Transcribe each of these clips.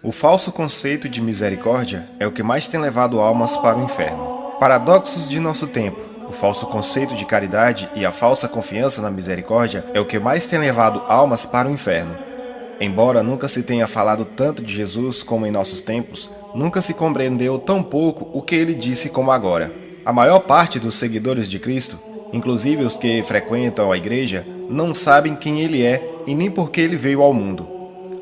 O falso conceito de misericórdia é o que mais tem levado almas para o inferno. Paradoxos de nosso tempo. O falso conceito de caridade e a falsa confiança na misericórdia é o que mais tem levado almas para o inferno. Embora nunca se tenha falado tanto de Jesus como em nossos tempos, nunca se compreendeu tão pouco o que ele disse como agora. A maior parte dos seguidores de Cristo, inclusive os que frequentam a igreja, não sabem quem ele é e nem por que ele veio ao mundo.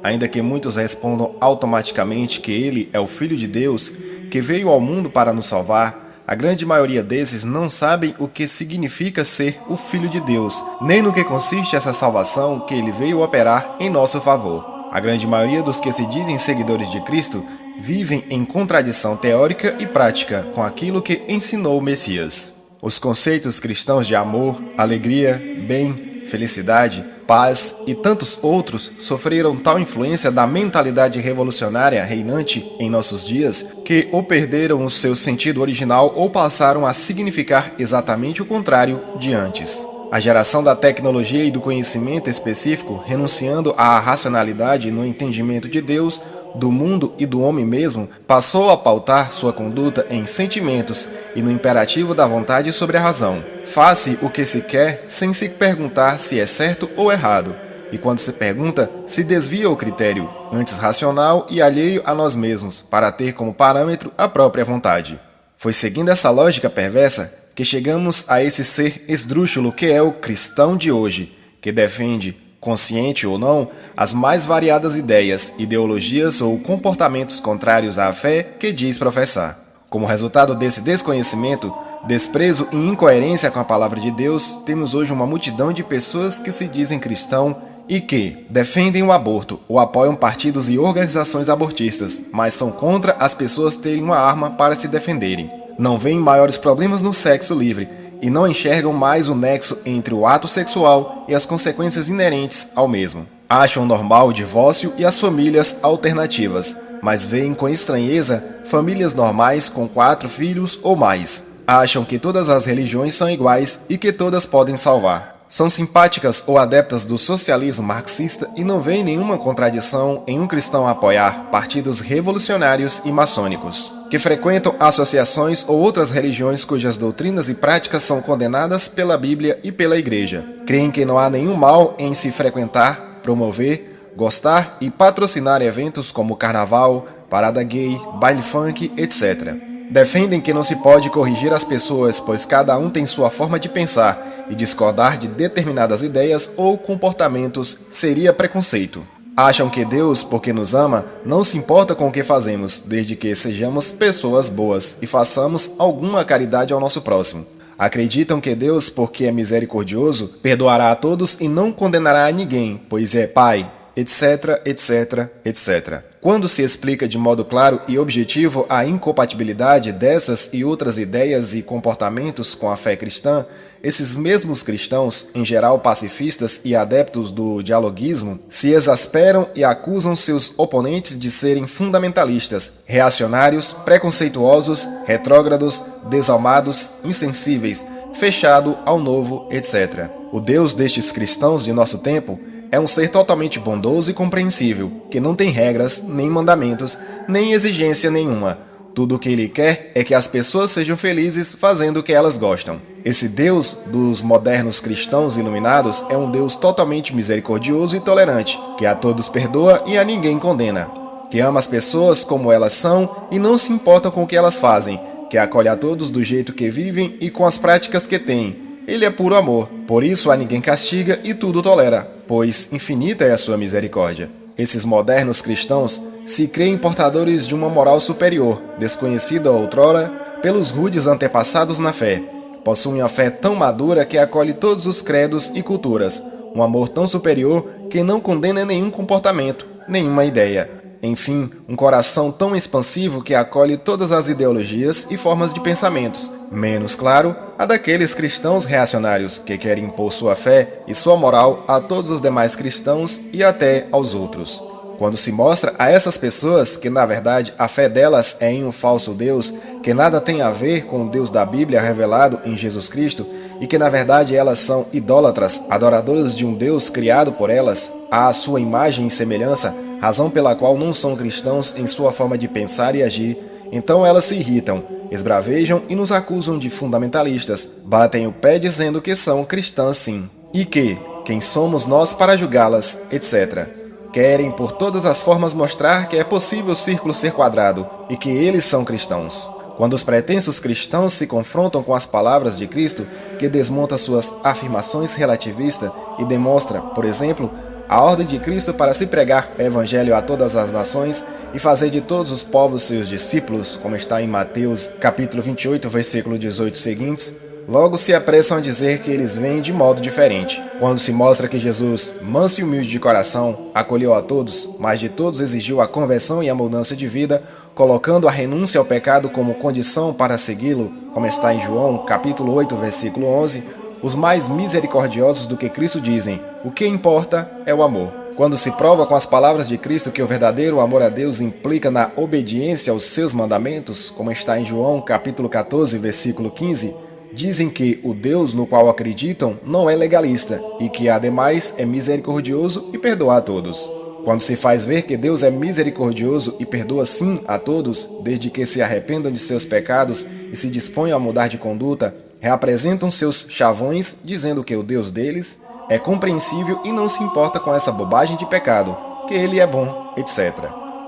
Ainda que muitos respondam automaticamente que ele é o Filho de Deus, que veio ao mundo para nos salvar, a grande maioria desses não sabem o que significa ser o Filho de Deus, nem no que consiste essa salvação que ele veio operar em nosso favor. A grande maioria dos que se dizem seguidores de Cristo vivem em contradição teórica e prática com aquilo que ensinou o Messias. Os conceitos cristãos de amor, alegria, bem, felicidade, paz e tantos outros sofreram tal influência da mentalidade revolucionária reinante em nossos dias que ou perderam o seu sentido original ou passaram a significar exatamente o contrário de antes. A geração da tecnologia e do conhecimento específico, renunciando à racionalidade no entendimento de Deus, do mundo e do homem mesmo, passou a pautar sua conduta em sentimentos e no imperativo da vontade sobre a razão. Faz-se o que se quer sem se perguntar se é certo ou errado, e quando se pergunta, se desvia o critério, antes racional e alheio a nós mesmos, para ter como parâmetro a própria vontade. Foi seguindo essa lógica perversa que chegamos a esse ser esdrúxulo que é o cristão de hoje, que defende, consciente ou não, as mais variadas ideias, ideologias ou comportamentos contrários à fé que diz professar. Como resultado desse desconhecimento, desprezo e incoerência com a palavra de Deus, temos hoje uma multidão de pessoas que se dizem cristão e que defendem o aborto ou apoiam partidos e organizações abortistas, mas são contra as pessoas terem uma arma para se defenderem. Não veem maiores problemas no sexo livre e não enxergam mais o nexo entre o ato sexual e as consequências inerentes ao mesmo. Acham normal o divórcio e as famílias alternativas, mas veem com estranheza famílias normais com 4 filhos ou mais. Acham que todas as religiões são iguais e que todas podem salvar. São simpáticas ou adeptas do socialismo marxista e não veem nenhuma contradição em um cristão apoiar partidos revolucionários e maçônicos, que frequentam associações ou outras religiões cujas doutrinas e práticas são condenadas pela Bíblia e pela Igreja. Creem que não há nenhum mal em se frequentar, promover, gostar e patrocinar eventos como carnaval, parada gay, baile funk, etc. Defendem que não se pode corrigir as pessoas, pois cada um tem sua forma de pensar, e discordar de determinadas ideias ou comportamentos seria preconceito. Acham que Deus, porque nos ama, não se importa com o que fazemos, desde que sejamos pessoas boas e façamos alguma caridade ao nosso próximo. Acreditam que Deus, porque é misericordioso, perdoará a todos e não condenará a ninguém, pois é Pai, etc, etc, etc. Quando se explica de modo claro e objetivo a incompatibilidade dessas e outras ideias e comportamentos com a fé cristã, esses mesmos cristãos, em geral pacifistas e adeptos do dialoguismo, se exasperam e acusam seus oponentes de serem fundamentalistas, reacionários, preconceituosos, retrógrados, desalmados, insensíveis, fechado ao novo, etc. O Deus destes cristãos de nosso tempo é um ser totalmente bondoso e compreensível, que não tem regras, nem mandamentos, nem exigência nenhuma. Tudo o que ele quer é que as pessoas sejam felizes fazendo o que elas gostam. Esse Deus dos modernos cristãos iluminados é um Deus totalmente misericordioso e tolerante, que a todos perdoa e a ninguém condena, que ama as pessoas como elas são e não se importa com o que elas fazem, que acolhe a todos do jeito que vivem e com as práticas que têm. Ele é puro amor, por isso a ninguém castiga e tudo tolera, pois infinita é a sua misericórdia. Esses modernos cristãos se creem portadores de uma moral superior, desconhecida outrora pelos rudes antepassados na fé. Possuem a fé tão madura que acolhe todos os credos e culturas, um amor tão superior que não condena nenhum comportamento, nenhuma ideia. Enfim, um coração tão expansivo que acolhe todas as ideologias e formas de pensamentos, menos, claro, a daqueles cristãos reacionários que querem impor sua fé e sua moral a todos os demais cristãos e até aos outros. Quando se mostra a essas pessoas que, na verdade, a fé delas é em um falso Deus, que nada tem a ver com o Deus da Bíblia revelado em Jesus Cristo, e que, na verdade, elas são idólatras, adoradoras de um Deus criado por elas, à sua imagem e semelhança, razão pela qual não são cristãos em sua forma de pensar e agir. Então elas se irritam, esbravejam e nos acusam de fundamentalistas, batem o pé dizendo que são cristãs sim, e que, quem somos nós para julgá-las, etc. Querem por todas as formas mostrar que é possível o círculo ser quadrado e que eles são cristãos. Quando os pretensos cristãos se confrontam com as palavras de Cristo, que desmonta suas afirmações relativistas e demonstra, por exemplo, a ordem de Cristo para se pregar o evangelho a todas as nações e fazer de todos os povos seus discípulos, como está em Mateus capítulo 28, versículo 18 seguintes, logo se apressam a dizer que eles vêm de modo diferente. Quando se mostra que Jesus, manso e humilde de coração, acolheu a todos, mas de todos exigiu a conversão e a mudança de vida, colocando a renúncia ao pecado como condição para segui-lo, como está em João capítulo 8, versículo 11, os mais misericordiosos do que Cristo dizem: o que importa é o amor. Quando se prova com as palavras de Cristo que o verdadeiro amor a Deus implica na obediência aos seus mandamentos, como está em João capítulo 14, versículo 15, dizem que o Deus no qual acreditam não é legalista e que, ademais, é misericordioso e perdoa a todos. Quando se faz ver que Deus é misericordioso e perdoa sim a todos, desde que se arrependam de seus pecados e se disponham a mudar de conduta, reapresentam seus chavões, dizendo que o Deus deles é compreensível e não se importa com essa bobagem de pecado, que ele é bom, etc.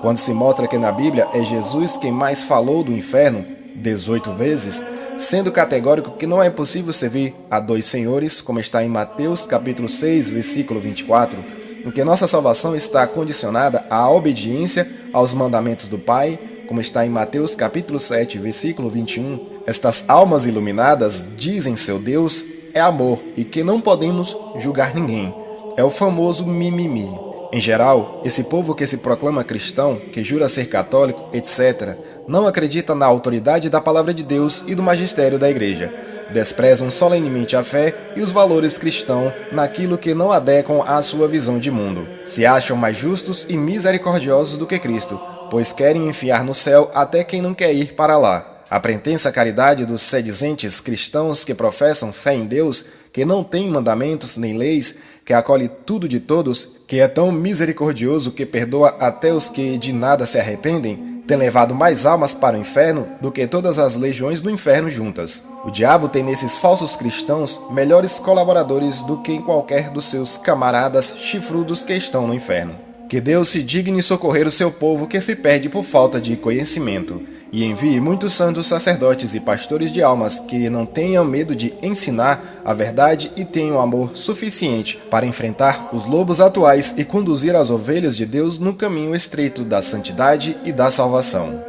Quando se mostra que na Bíblia é Jesus quem mais falou do inferno, 18 vezes, sendo categórico que não é possível servir a dois senhores, como está em Mateus capítulo 6, versículo 24, em que nossa salvação está condicionada à obediência aos mandamentos do Pai, como está em Mateus capítulo 7, versículo 21, estas almas iluminadas dizem seu Deus é amor e que não podemos julgar ninguém. É o famoso mimimi. Em geral, esse povo que se proclama cristão, que jura ser católico, etc., não acredita na autoridade da palavra de Deus e do magistério da igreja. Desprezam solenemente a fé e os valores cristãos naquilo que não adequam à sua visão de mundo. Se acham mais justos e misericordiosos do que Cristo, pois querem enfiar no céu até quem não quer ir para lá. A pretensa caridade dos sedizentes cristãos que professam fé em Deus, que não tem mandamentos nem leis, que acolhe tudo de todos, que é tão misericordioso que perdoa até os que de nada se arrependem, tem levado mais almas para o inferno do que todas as legiões do inferno juntas. O diabo tem nesses falsos cristãos melhores colaboradores do que em qualquer dos seus camaradas chifrudos que estão no inferno. Que Deus se digne socorrer o seu povo que se perde por falta de conhecimento, e envie muitos santos sacerdotes e pastores de almas que não tenham medo de ensinar a verdade e tenham amor suficiente para enfrentar os lobos atuais e conduzir as ovelhas de Deus no caminho estreito da santidade e da salvação.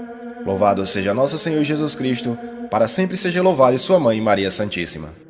Louvado seja nosso Senhor Jesus Cristo, para sempre seja louvado e sua Mãe Maria Santíssima.